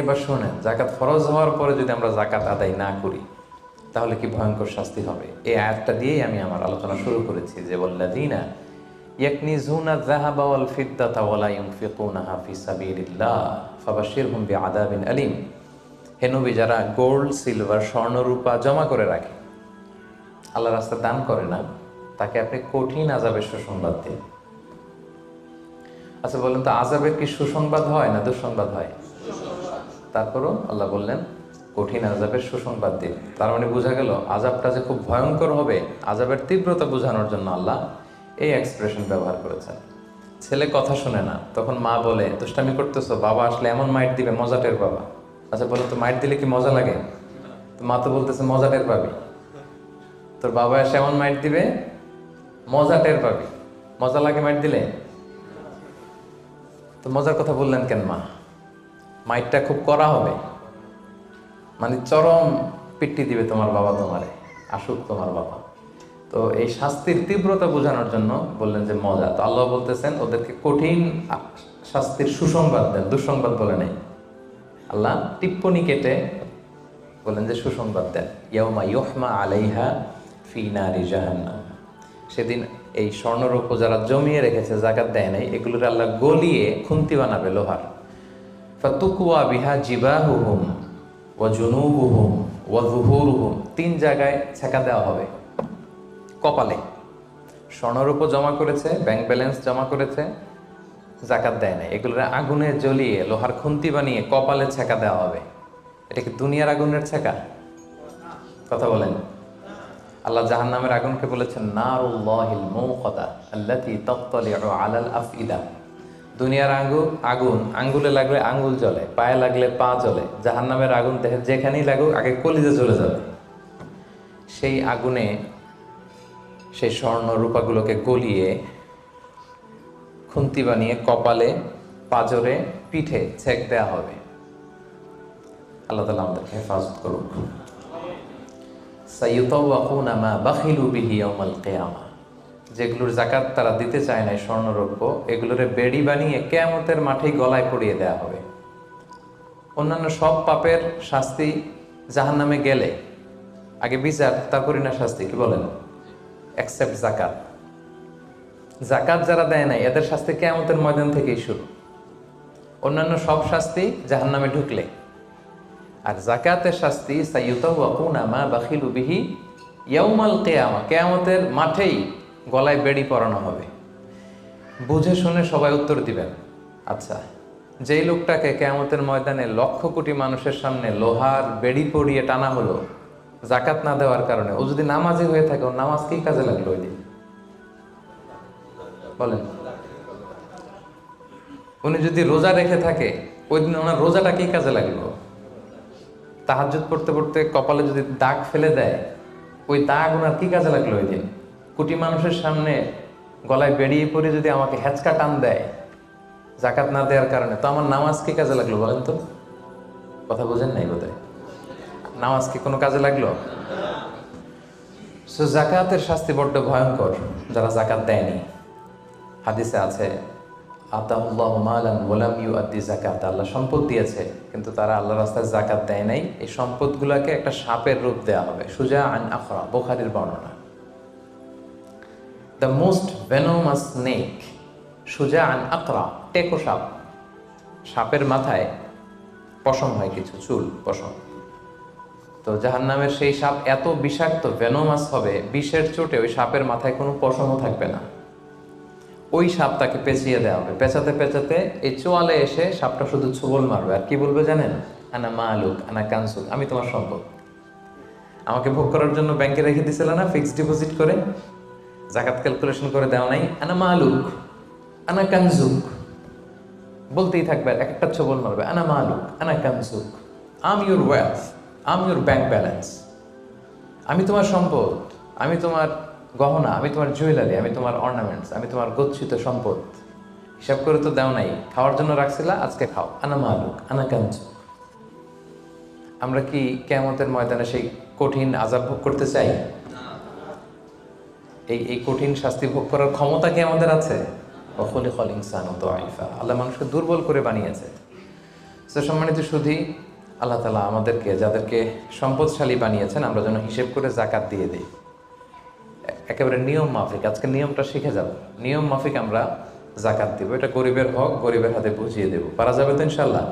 এবার শোনেন, জাকাত ফরজ হওয়ার পরে যদি আমরা জাকাত আদায় না করি তাহলে কি ভয়ঙ্কর শাস্তি হবে। এই আয়াতটা দিয়েই আমি আমার আলোচনা শুরু করেছি যে ওয়াল্লাযীনা ইয়াকনিজুনা যাহাবা ওয়াল ফিদ্দাতা ওয়া লা ইউনফিকুনাহা ফি সাবিলিল্লাহ ফাবাশশিরহুম বিআযাবিন আলীম। হে নবী, যারা গোল্ড, সিলভার, স্বর্ণ, রূপা জমা করে রাখে, আল্লাহর রাস্তায় দান করে না, তাকে আপনি কঠিন আযাবের সুসংবাদ দিন। আচ্ছা বলেন তো, আযাবের কি সুসংবাদ হয় না দুঃসংবাদ হয়? তারপরও আল্লাহ বললেন কঠিন আযাবের সুসংবাদ দিন। তার মানে বোঝা গেল আযাবটা যে খুব ভয়ঙ্কর হবে, আযাবের তীব্রতা বোঝানোর জন্য আল্লাহ এই এক্সপ্রেশন ব্যবহার করেছেন। ছেলে কথা শোনে না, তখন মা বলে দুষ্টামি করতেছো, বাবা আসলে এমন মাইট দিবে মজা টের পাবা। আচ্ছা বলো তো, মাইট দিলে কি মজা লাগে? তো মা তো বলতেছে মজা টের পাবি। তোর বাবা এসে এমন মাইট দিবে মজা টের পাবি। মজা লাগে মাইট দিলে? তো মজার কথা বললেন কেন মা? মাইটটা খুব কড়া হবে, মানে চরম পিট্টি দিবে তোমার বাবা তোমারে, আসুক তোমার বাবা। তো এই শাস্তির তীব্রতা বোঝানোর জন্য বললেন যে মজা। তো আল্লাহ বলতেছেন ওদেরকে কঠিন শাস্তির সুসংবাদ দেন, দুঃসংবাদ বলে নেই। আল্লাহ টিপ্পনি কেটে বললেন যে সুসংবাদ দেন। ইয়াউমা ইউহমা আলাইহা ফি নারি জাহান্নাম। সেদিন এই স্বর্ণরৌপ্য যারা জমিয়ে রেখেছে, জাকাত দেয় নাই, এগুলোর আল্লাহ গলিয়ে খুন্তি বানাবে লোহার। ফাতুকুয়া বিহা জিবাহুহুম ওয়া জুনুবুহুম ওয়া যুহুরুহুম। 3 জায়গায় ছেঁকা দেওয়া হবে। কপালে স্বর্ণরূপ জমা করেছে, ব্যাংক ব্যালেন্স জমা করেছে, জাকাত দেয় নাই, এগুলোর আগুনে জ্বলিয়ে লোহার খুন্তি বানিয়ে কপালে ছেঁকা দেওয়া হবে। এটা কি দুনিয়ার আগুনের ছেঁকা? কথা বলেন। আল্লাহ জাহান্নামের আগুনকে বলেছেন নারুল্লাহিল মুকাদা আল্লাতী তাত্তালিউ আলাল আফইদা। দুনিয়ার আগুন আঙ্গুলে লাগলে আঙ্গুল জ্বলে, পায়ে লাগলে পা জ্বলে। জাহান্নামের আগুন দেখে যেখানেই লাগুক আগে কলিজে চলে যাবে। সেই আগুনে সেই স্বর্ণ রূপাগুলোকে গলিয়ে খুন্তি বানিয়ে কপালে, পাজরে, পিঠে ছেক দেওয়া হবে। আল্লাহ তাআলা আমাদেরকে হেফাজত করুক। সাইয়ুতাওয়াকুনা মা বাখিলু বিহি ইয়াওমাল কিয়ামা। যেগুলোর জাকাত তারা দিতে চায় না, স্বর্ণরৌপ্য, এগুলোরে বেড়ি বানিয়ে কিয়ামতের মাঠেই গলায় পরিয়ে দেওয়া হবে। অন্যান্য সব পাপের শাস্তি জাহান্নামে গেলে আগে বিচার, তারপরই না শাস্তি, কি বলেন? এক্সেপ্ট জাকাত। জাকাত যারা দেয় নাই এদের শাস্তি কিয়ামতের ময়দান থেকেই শুরু। অন্যান্য সব শাস্তি জাহান্নামে ঢুকলে, আর জাকাতের শাস্তি সাইয়ুতাওয়াকুনা মা বাখিলু বিহি ইয়াউমাল কিয়ামা, কিয়ামতের মাঠেই গলায় বেড়ি পরানো হবে। বুঝে শুনে সবাই উত্তর দিবেন। আচ্ছা, যেই লোকটাকে কিয়ামতের ময়দানে লক্ষ কোটি মানুষের সামনে লোহার বেড়ি পরিয়ে টানা হলো জাকাত না দেওয়ার কারণে, ও যদি নামাজি হয়ে থাকে, ওর নামাজ কি কাজে লাগলো ওই দিন? বলেন। উনি যদি রোজা রেখে থাকে, ওই দিন ওনার রোজাটা কি কাজে লাগলো? তাহাজ্জুদ পড়তে পড়তে কপালে যদি দাগ ফেলে দেয়, ওই দাগ ওনার কি কাজে লাগলো ওই দিন? কোটি মানুষের সামনে গলায় বেরিয়ে পড়ে যদি আমাকে হ্যাচকা টান দেয় জাকাত না দেওয়ার কারণে, তো আমার নামাজ কি কাজে লাগলো বলেন তো? কথা বোঝেন নাই বোধহয়। নামাজ কি কোনো কাজে লাগলো? সো জাকাতের শাস্তি বড্ড ভয়ঙ্কর যারা জাকাত দেয়নি। হাদিসে আছে আতাহুল্লাহু মালান ওয়া লাম ইউআদ্দি যাকাত। আল্লাহ সম্পদ দিয়েছে কিন্তু তারা আল্লাহর রাস্তায় জাকাত দেয় নাই। এই সম্পদগুলোকে একটা সাপের রূপ দেওয়া হবে। সুজা আন আখরা, বুখারীর বর্ণনা। দ্য মোস্ট ভেনোমাস স্নেক, সুজা আন আকরা, টেকো সাপ। সাপের মাথায় পশম হয়, কিছু চুল, পশম। তো জাহান্নামের সেই সাপ এত বিষাক্ত, ভেনোমাস হবে, বিষের চোটে ওই সাপের মাথায় কোনো পশমও থাকবে না। ওই সাপ তাকে পেঁচিয়ে দেওয়া হবে। পেঁচাতে পেঁচাতে এই চোয়ালে এসে সাপটা শুধু ছোবল মারবে, আর কি বলবে জানেন? আনা মালুক আনা কানসুক, আমি তোমার সম্পদ। আমাকে ভোগ করার জন্য ব্যাংকে রেখে দিছিল না ফিক্সড ডিপোজিট করে, জাকাত ক্যালকুলেশন করে দেওয়া নাই? আনা মালুক আনা কানসুক বলতেই থাকবে, এক একটা ছোবল মারবে। আনা মালুক আনা কানসুক, I'm your wealth, I'm your bank balance. আমি তোমার সম্পদ, আমি তোমার গহনা, আমি তোমার জুয়েলারি, আমি তোমার অর্নামেন্টস, আমি তোমার গচ্ছিত সম্পদ। হিসাব করে তো দেও নাই, খাওয়ার জন্য রাখছিলা, আজকে খাও। আনা মালুক আনা কানসুক। আমরা কি কিয়ামতের ময়দানে সেই কঠিন আযাব ভোগ করতে চাই? এই কঠিন শাস্তি ভোগ করার ক্ষমতা কি আমাদের আছে? ওয়া খুলিকাল ইনসানু দাঈফা। আল্লাহ মানুষকে দুর্বল করে বানিয়েছে। তো সম্মানিত সুধী, আল্লাহ তাআলা আমাদেরকে যাদেরকে সম্পদশালী বানিয়েছেন আমরা যেন হিসেব করে জাকাত দিয়ে দিই, একেবারে নিয়ম মাফিক। আজকে নিয়মটা শিখে যাব, নিয়ম মাফিক আমরা জাকাত দিব। এটা গরিবের হক, গরিবের হাতে বুঝিয়ে দেব। পারা যাবে তো ইনশাল্লাহ?